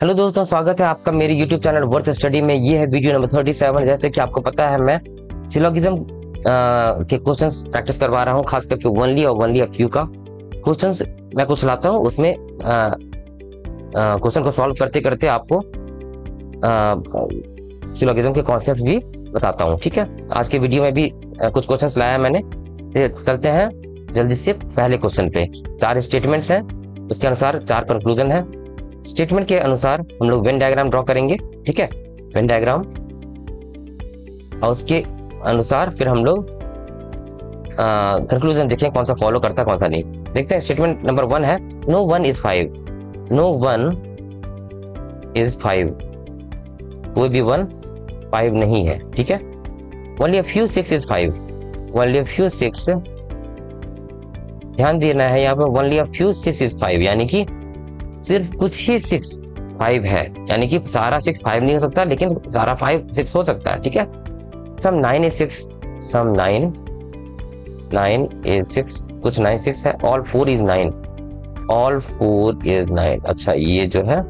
Hello दोस्तों, स्वागत है आपका मेरे YouTube चैनल वर्थ स्टडी में। ये है वीडियो नंबर 37। जैसे कि आपको पता है, मैं सिलोगिज्म के क्वेश्चंस प्रैक्टिस करवा रहा हूँ, खास करके ओनली और ओनली अ फ्यू का क्वेश्चंस मैं कुछ लाता हूँ। उसमें क्वेश्चन को सॉल्व करते करते आपको सिलोगिज्म के कॉन्सेप्ट भी बताता हूँ। ठीक है, आज के वीडियो में भी कुछ क्वेश्चंस लाया है मैंने। चलते हैं जल्दी से पहले क्वेश्चन पे। 4 स्टेटमेंट्स हैं, उसके अनुसार 4 कंक्लूजन है। स्टेटमेंट के अनुसार हम लोग वेन डायग्राम ड्रॉ करेंगे। ठीक है, वेन डायग्राम, और उसके अनुसार फिर हम लोग कंक्लूजन देखें कौन सा फॉलो करता है कौन सा नहीं। देखते हैं। स्टेटमेंट नंबर 1 है नो 1 इज 5। नो 1 इज 5, कोई भी 1 5 नहीं है। ठीक है, only a few 6 is 5। Only a few 6, ध्यान देना है यहाँ पे, ओनली अ फ्यू 6 इज 5, यानी कि सिर्फ कुछ ही 6 5 है, यानी कि सारा 6 5 नहीं हो सकता, लेकिन सारा 5 6 हो सकता है। ठीक है, सम 9 इज 6, सम 9 इज 6, कुछ 9 6 है। All 4 is 9, all 4 is 9। अच्छा, ये जो है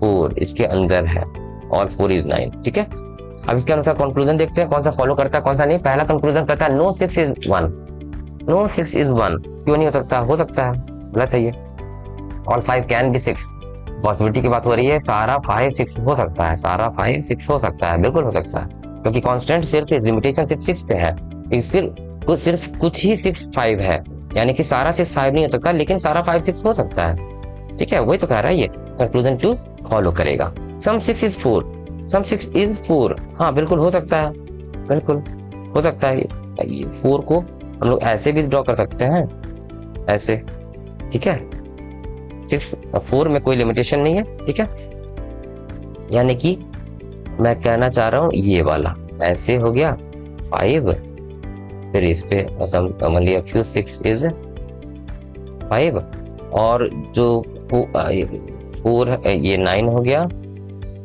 4 इसके अंदर है, ऑल 4 इज 9। ठीक है, अब इसके अनुसार कंक्लूजन देखते हैं कौन सा फॉलो करता है कौन सा नहीं। पहला कंक्लूजन कहता है नो 6 इज 1। नो 6 इज 1 क्यों नहीं हो सकता? हो सकता है, गलत है ये। ऑल 5 कैन बी 6, पॉसिबिलिटी की बात हो रही है। सारा 5 6 हो सकता है, सारा 5 6 हो सकता है, बिल्कुल हो सकता है, क्योंकि कांस्टेंट सिर्फ लिमिटेशन सिर्फ 6 पे है। सिर्फ कुछ ही 6 5 है, यानी कि सारा 6 5 नहीं हो सकता, लेकिन सारा 5 6 हो सकता है। ठीक है, वही तो कह रहा है ये। कंक्लूजन 2 फॉलो करेगा। सम 6 इज 4, सम 6 इज 4, हाँ बिल्कुल हो सकता है, बिल्कुल हो सकता है। ये 4 को हम लोग ऐसे भी ड्रॉ कर सकते हैं, ऐसे। ठीक है, 6 4 में कोई लिमिटेशन नहीं है। ठीक है, यानी कि मैं कहना चाह रहा हूं ये वाला ऐसे हो गया 5, फिर इस पे ओनली अ फ्यू 6 इज 5, और जो 4 ये 9 हो गया।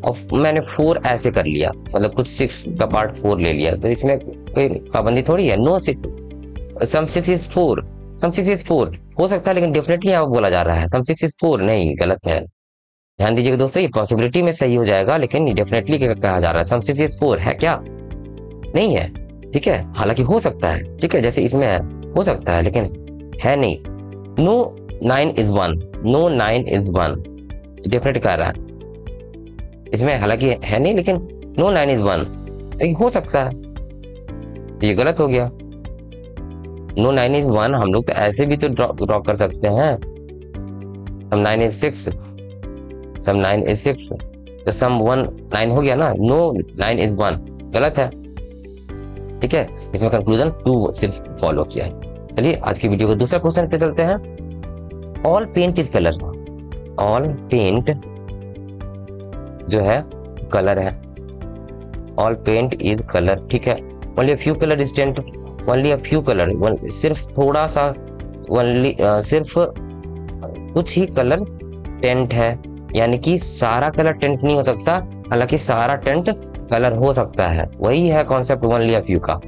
और मैंने 4 ऐसे कर लिया, मतलब कुछ 6 का पार्ट 4 ले लिया, तो इसमें कोई पाबंदी थोड़ी है। No 6, some 6 is 4, some 6 is 4 हो सकता है, लेकिन डेफिनेटली यहाँ बोला जा रहा है सम 6 इज 4 नहीं, गलत है। ध्यान दीजिएगा दोस्तों, ये पॉसिबिलिटी में सही हो जाएगा, लेकिन डेफिनेटली कहा जा रहा है। सम 6 इज 4 है क्या? नहीं है। ठीक है, हालांकि हो सकता है। ठीक है, जैसे इसमें है, हो सकता है, लेकिन है नहीं। No 9 is 1, no 9 is 1 definite कह रहा है, इसमें हालांकि है नहीं, लेकिन नो 9 इज 1 लेकिन हो सकता है, ये गलत हो गया। नो 9 इज 1 हम लोग तो ऐसे भी तो ड्रॉ कर सकते हैं। सम 9 इज 6, सम 9 इज 6, तो सम 1 9 हो गया ना। नो 9 इज 1 गलत है। ठीक है, इसमें कंक्लूजन 2 सिर्फ फॉलो किया है। चलिए आज की वीडियो को दूसरा क्वेश्चन पे चलते हैं। All paint is colour, all paint जो है कलर है, ऑल पेंट इज कलर। ठीक है, only a few colour is tent, only a few colour, सिर्फ थोड़ा सा, ओनली सिर्फ कुछ ही कलर टेंट है, यानी कि सारा कलर टेंट नहीं हो सकता, हालांकि सारा टेंट कलर हो सकता है। वही है कॉन्सेप्ट ओनली अ फ्यू का।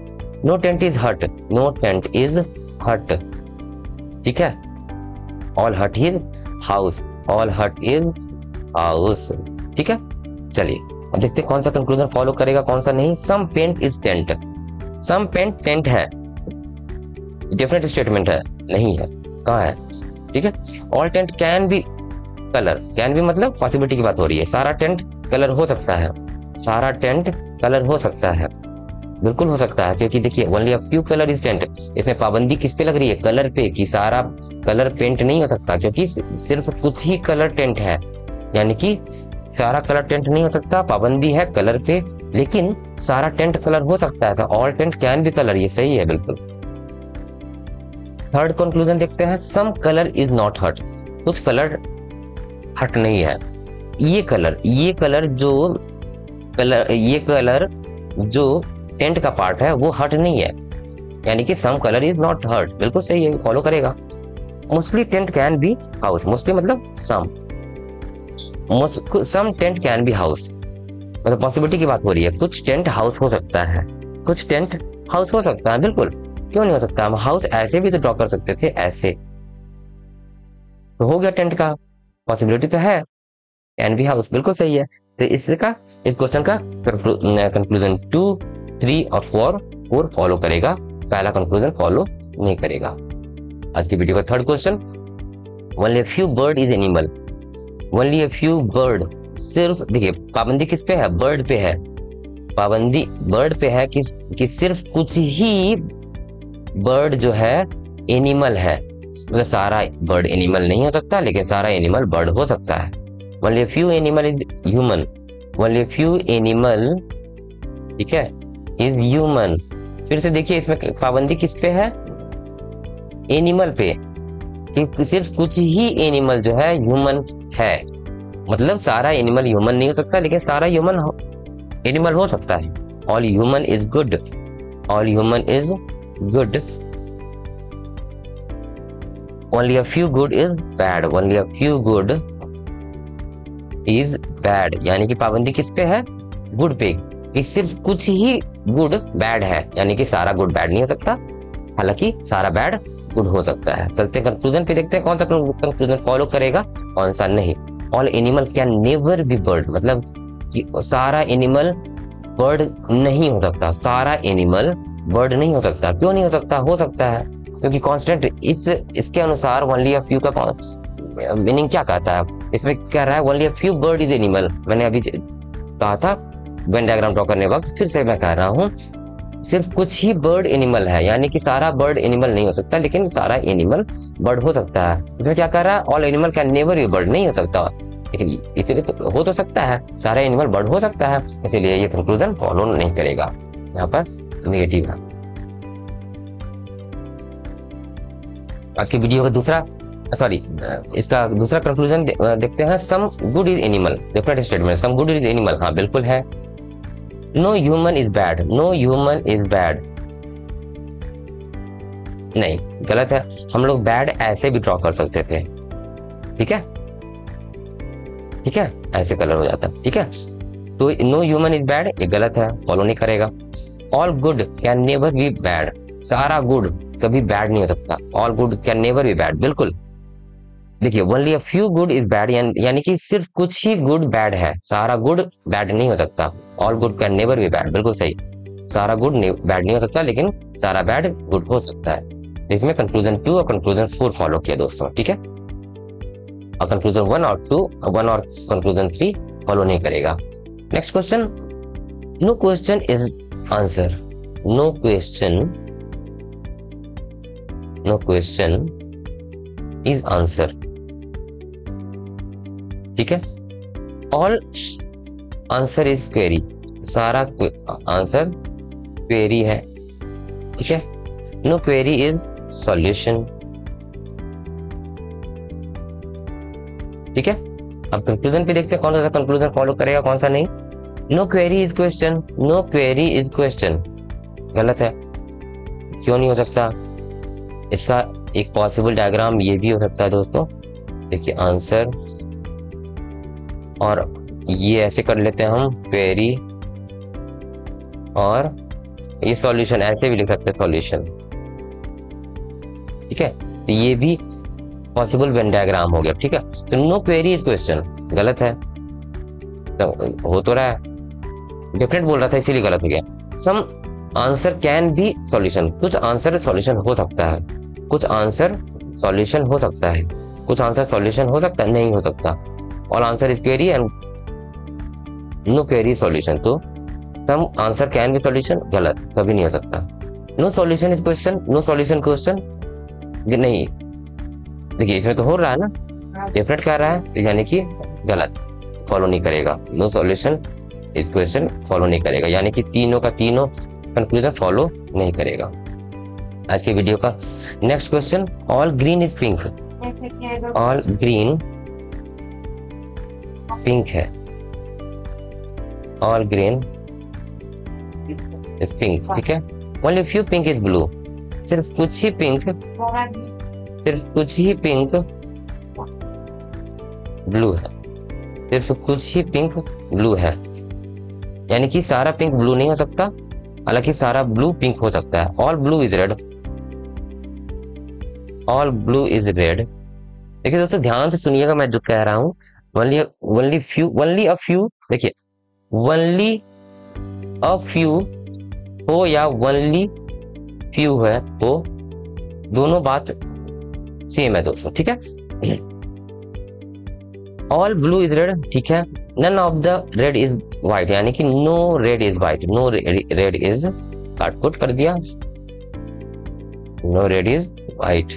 नो टेंट इज हट, नो टेंट इज हट। ठीक है, ऑल हट इज हाउस, ऑल हट इज हाउस। ठीक है, चलिए अब देखते हैं कौन सा कंक्लूजन फॉलो करेगा कौन सा नहीं। Some paint is tent, some paint tent है, डेफिनेट स्टेटमेंट है, नहीं है, कहाँ है? ठीक है, all tent can be colour, can be मतलब पॉसिबिलिटी की बात हो रही है। सारा टेंट कलर हो सकता है, सारा टेंट कलर हो सकता है, बिल्कुल हो सकता है, क्योंकि देखिए only a few colour is tent, इसमें पाबंदी किस पे लग रही है? कलर पे, कि सारा कलर पेंट नहीं हो सकता, क्योंकि सिर्फ कुछ ही कलर टेंट है, यानी कि सारा कलर टेंट नहीं हो सकता, पाबंदी है कलर पे, लेकिन सारा टेंट कलर हो सकता है, तो all tent can be colour, ये सही है बिल्कुल। थर्ड कंक्लूजन देखते हैं। सम कलर इज नॉट हट, कुछ कलर हट नहीं है। ये कलर जो टेंट का पार्ट है वो हट नहीं है, यानी कि some colour is not hurt, बिल्कुल सही है, फॉलो करेगा। Mostly tent can be house, mostly मतलब some tent can be house, मतलब पॉसिबिलिटी की बात हो रही है। कुछ टेंट हाउस हो सकता है, कुछ टेंट हाउस हो सकता है, बिल्कुल, क्यों नहीं हो सकता? हम हाउस ऐसे भी तो ड्रॉ कर सकते थे, ऐसे तो हो गया टेंट का, पॉसिबिलिटी तो है। कैन बी हाउस, बिल्कुल सही है। तो इसका इस क्वेश्चन का कंक्लूजन 2, 3 और 4 फॉलो करेगा, पहला कंक्लूजन फॉलो नहीं करेगा। आज की वीडियो का third question, only a few bird is animal. Only a few bird, सिर्फ देखिए पाबंदी किस पे है, बर्ड पे है। पाबंदी बर्ड पे है कि सिर्फ कुछ ही बर्ड जो है एनिमल है, मतलब सारा बर्ड एनिमल नहीं हो सकता लेकिन सारा एनिमल बर्ड हो सकता है। Only a few animal is human, only a few animal, ठीक है, इज ह्यूमन। फिर से देखिए इसमें पाबंदी किस पे है, एनिमल पे, कि सिर्फ कुछ ही एनिमल जो है ह्यूमन है, मतलब सारा एनिमल ह्यूमन नहीं हो सकता लेकिन सारा ह्यूमन एनिमल हो सकता है। All human is good, all human is good, only a few good is bad, only a few good is bad, यानी कि पाबंदी किस पे है, गुड पे, कि सिर्फ कुछ ही गुड बैड है, यानी कि सारा गुड बैड नहीं हो सकता, हालांकि सारा बैड गुड हो सकता है। चलते कंक्लूजन पे देखते हैं कौन सा कंक्लूजन फॉलो करेगा कौन सा नहीं। All animal can never B bird, मतलब कि सारा एनिमल बर्ड नहीं हो सकता, सारा एनिमल बर्ड नहीं हो सकता। क्यों नहीं हो सकता, हो सकता है क्योंकि कांस्टेंट इसके अनुसार ओनली अ फ्यू का मीनिंग क्या कहता है, इसमें कह रहा है only a few bird is animal. मैंने अभी कहा था वेन डायग्राम ड्रॉ करने वक्त, फिर से मैं कह रहा हूँ सिर्फ कुछ ही बर्ड एनिमल है, यानी कि सारा बर्ड एनिमल नहीं हो सकता लेकिन सारा एनिमल बर्ड हो सकता है। इसमें क्या कह रहा है, all animal can never B bird, नहीं हो सकता, लेकिन इसीलिए तो हो तो सकता है, सारा एनिमल बर्ड हो सकता है, इसीलिए ये कंक्लूजन फॉलो नहीं करेगा, यहाँ पर नेगेटिव है। आज की वीडियो का दूसरा इसका दूसरा कंक्लूजन देखते हैं, some good is animal, definite statement, some good is animal, हाँ बिल्कुल है। No human is bad, no human is bad, नहीं गलत है। हम लोग बैड ऐसे भी ड्रॉ कर सकते थे, ठीक है, ठीक है, ऐसे कलर हो जाता है, ठीक है। तो नो ह्यूमन इज बैड ये गलत है, फॉलो नहीं करेगा। All good can never be bad, सारा गुड कभी बैड नहीं हो सकता, all good can never be bad, बिल्कुल। देखिए only a few good is bad, यानी कि सिर्फ कुछ ही गुड बैड है, सारा गुड बैड नहीं हो सकता। All good can never be bad, बिल्कुल सही, सारा गुड बैड नहीं हो सकता लेकिन सारा बैड गुड हो सकता है। इसमें कंक्लूजन 2 और कंक्लूजन 4 फॉलो किया दोस्तों, ठीक है, और कंक्लूजन 1 और 2 1 और कंक्लूजन 3 फॉलो नहीं करेगा। Next question, no question is answer, no question, no question is answer, ठीक है। ऑल आंसर इज क्वेरी, सारा आंसर क्वेरी है, ठीक है। नो क्वेरी इज सॉल्यूशन, ठीक है। अब कंक्लूजन पे देखते हैं कौन सा कंक्लूजन फॉलो करेगा कौन सा नहीं। No query is question, no query is question, गलत है, क्यों नहीं हो सकता। इसका एक पॉसिबल डायग्राम ये भी हो सकता है दोस्तों, देखिए आंसर और ये ऐसे कर लेते हैं हम क्वेरी, और ये सॉल्यूशन ऐसे भी लिख सकते हैं सॉल्यूशन, ठीक है। तो ये भी पॉसिबल वेन डायग्राम हो गया, ठीक है। तो नो क्वेरी इज क्वेश्चन गलत है, तो हो तो रहा है, डिफरेंट बोल रहा था इसीलिए गलत हो गया। सम आंसर कैन बी सॉल्यूशन, कुछ आंसर सॉल्यूशन हो सकता है, कुछ आंसर सॉल्यूशन हो सकता है, कुछ आंसर सॉल्यूशन हो सकता है, नहीं हो सकता। All answer is query and no query solution, तो some answer can be solution गलत, कभी नहीं हो सकता। No solution is question, no solution question नहीं, देखिए इसमें तो हो रहा है ना, डिफरेंट कर रहा है, यानी कि गलत, फॉलो नहीं करेगा। No solution is question follow नहीं करेगा, यानी कि तीनों का तीनों कंक्लूजन फॉलो नहीं करेगा। आज के वीडियो का next question, all green is pink, all green pink है, ऑल ग्रीन इज पिंक, ठीक है। Only few pink is blue, सिर्फ कुछ ही पिंक, सिर्फ कुछ ही पिंक ब्लू है, सिर्फ कुछ ही पिंक ब्लू है, यानी कि सारा पिंक ब्लू नहीं हो सकता, हालांकि सारा ब्लू पिंक हो सकता है। All blue is red, all blue is red. देखिए दोस्तों ध्यान से सुनिएगा मैं जो कह रहा हूं, ओनली अ फ्यू, देखिए ओनली अ फ्यू हो या ओनली फ्यू है तो दोनों बात सेम है दोस्तों, ठीक है। ऑल ब्लू इज रेड, ठीक है। None of the red is white, यानी कि no red is white, no red is, काट पुट कर दिया, नो रेड इज व्हाइट,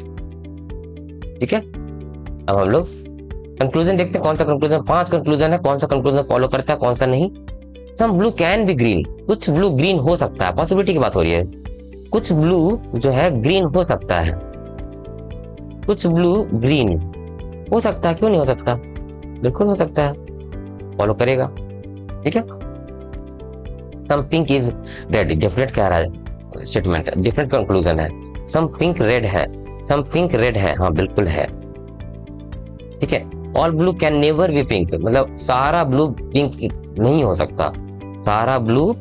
ठीक है। अब हम लोग कंक्लूजन देखते हैं, कौन सा कंक्लूजन, 5 कंक्लूजन है, कौन सा कंक्लूजन फॉलो करता है कौन सा नहीं। Some blue can be green, कुछ ब्लू ग्रीन हो सकता है, पॉसिबिलिटी की बात हो रही है, कुछ ब्लू जो है ग्रीन हो सकता है, कुछ ब्लू ग्रीन हो सकता है, क्यों नहीं हो सकता, बिल्कुल हो सकता है, फॉलो करेगा, ठीक है। सम पिंक इज रेड, डेफिनेट कह रहा है स्टेटमेंट, डिफरेंट कंक्लूजन है। सम पिंक रेड है, सम पिंक रेड है, हाँ बिल्कुल है, ठीक है। All blue can never be pink, मतलब सारा ब्लू पिंक नहीं हो सकता, सारा ब्लू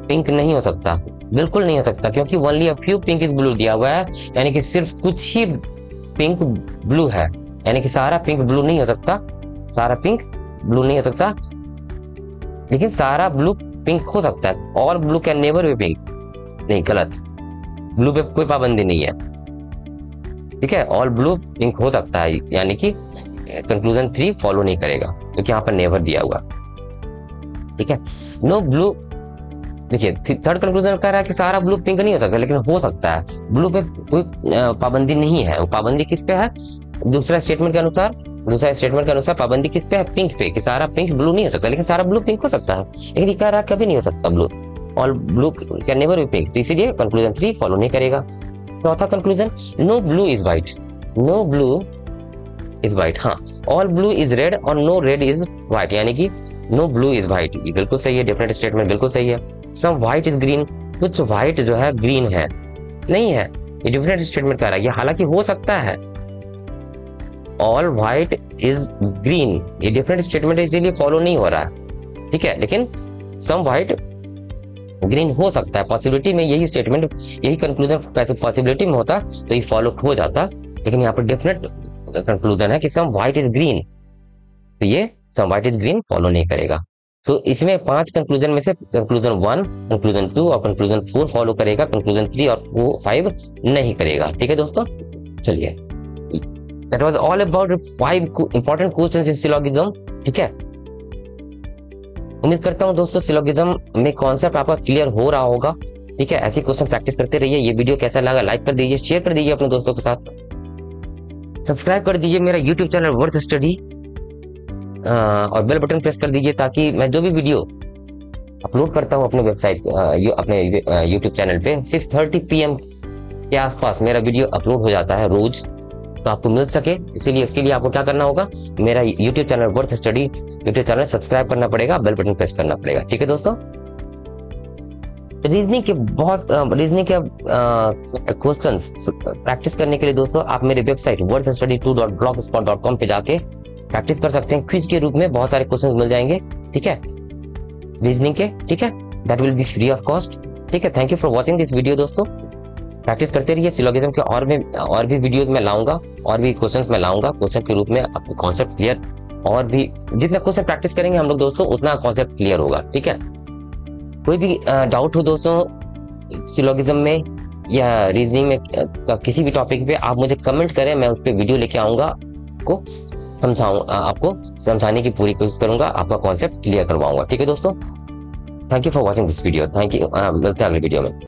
पिंक नहीं हो सकता, बिल्कुल नहीं हो सकता, क्योंकि only a few pink is blue दिया हुआ है, यानी कि सिर्फ कुछ ही पिंक ब्लू है, यानी कि सारा पिंक ब्लू नहीं हो सकता, सारा पिंक ब्लू नहीं हो सकता, लेकिन सारा ब्लू पिंक हो सकता है। All blue can never be pink, नहीं गलत, ब्लू पे कोई पाबंदी नहीं है, ठीक है। ऑल ब्लू पिंक हो सकता है, यानी कि कंक्लूजन 3 फॉलो नहीं करेगा, क्योंकि यहाँ पर नेवर दिया हुआ, ठीक है। नो ब्लू, देखिए थर्ड कंक्लूजन कह रहा है कि सारा ब्लू पिंक नहीं हो सकता, लेकिन हो सकता है, ब्लू पे कोई पाबंदी नहीं है, पाबंदी किस पे है, दूसरा स्टेटमेंट के अनुसार, दूसरा स्टेटमेंट के अनुसार पाबंदी किस पे है, पिंक पे, कि सारा पिंक ब्लू नहीं हो सकता, लेकिन सारा ब्लू पिंक हो सकता है, लेकिन ये कह रहा है कभी नहीं हो सकता blue, all blue can never be pink, तो इसीलिए कंक्लूजन 3 फॉलो नहीं करेगा। चौथा conclusion, no blue is white, no blue is white, हाँ ऑल ब्लू इज रेड और नो रेड इज व्हाइट, यानी कि नो ब्लू इज व्हाइट, ये बिल्कुल सही है, डेफिनेट स्टेटमेंट बिल्कुल सही है। सम व्हाइट इज ग्रीन, कुछ व्हाइट जो है ग्रीन है, नहीं है, ये डिफरेंट स्टेटमेंट कर रहा है, ये हालांकि हो सकता है, ऑल व्हाइट इज ग्रीन, ये डिफरेंट स्टेटमेंट है, इसीलिए फॉलो नहीं हो रहा है, ठीक है। लेकिन सम व्हाइट ग्रीन हो सकता है, पॉसिबिलिटी में यही स्टेटमेंट, यही कंक्लूजन पॉसिबिलिटी में होता तो ये फॉलो हो जाता, लेकिन यहाँ पर डेफिनेट कंक्लूजन है कि सम व्हाइट इज ग्रीन, तो ये सम व्हाइट इज ग्रीन फॉलो नहीं करेगा। तो इसमें 5 कंक्लूजन में से कंक्लूजन 1, कंक्लूजन 2 और कंक्लूजन 4 फॉलो करेगा, कंक्लूजन 3 और 5 नहीं करेगा, ठीक है दोस्तों। चलिए, that was all about 5 important questions in syllogism, ठीक है। उम्मीद करता हूं दोस्तों सिलोगिज्म में कॉन्सेप्ट आपका क्लियर हो रहा होगा, ठीक है। ऐसी क्वेश्चन प्रैक्टिस करते रहिए। ये वीडियो कैसा लगा लाइक कर दीजिए, शेयर कर दीजिए अपने दोस्तों के साथ, सब्सक्राइब कर दीजिए मेरा यूट्यूब चैनल वर्थ स्टडी, और बेल बटन प्रेस कर दीजिए, ताकि मैं जो भी वीडियो अपलोड करता हूं अपने वेबसाइट अपने यूट्यूब चैनल पे 6:30 PM के आसपास मेरा वीडियो अपलोड हो जाता है रोज, तो आपको मिल सके, इसीलिए इसके लिए आपको क्या करना होगा, मेरा YouTube channel worth study YouTube channel subscribe करना पड़ेगा, बेल बटन प्रेस करना पड़ेगा, ठीक है दोस्तों। रीजनिंग के क्वेश्चंस प्रैक्टिस करने के लिए दोस्तों आप मेरे वेबसाइट worthstudy2.blogspot.com पे जाके प्रैक्टिस कर सकते हैं, क्विज के रूप में बहुत सारे क्वेश्चंस मिल जाएंगे, ठीक है, रीजनिंग के, ठीक है, that will be free of cost, ठीक है। Thank you for watching this video दोस्तों, प्रैक्टिस करते रहिए, सिलोगिज्म के और भी वीडियोस में लाऊंगा, और भी क्वेश्चंस में लाऊंगा, क्वेश्चन के रूप में आपको कॉन्सेप्ट क्लियर, और भी जितना क्वेश्चन प्रैक्टिस करेंगे हम लोग दोस्तों उतना कॉन्सेप्ट क्लियर होगा, ठीक है। कोई भी डाउट हो दोस्तों सिलोगिज्म में या रीजनिंग में किसी भी टॉपिक पे, आप मुझे कमेंट करें, मैं उस पर वीडियो लेके आऊंगा, आपको समझाने की पूरी कोशिश करूंगा, आपका कॉन्सेप्ट क्लियर करवाऊंगा, ठीक है दोस्तों। Thank you for watching this video, thank you, मिलते हैं अगले वीडियो में।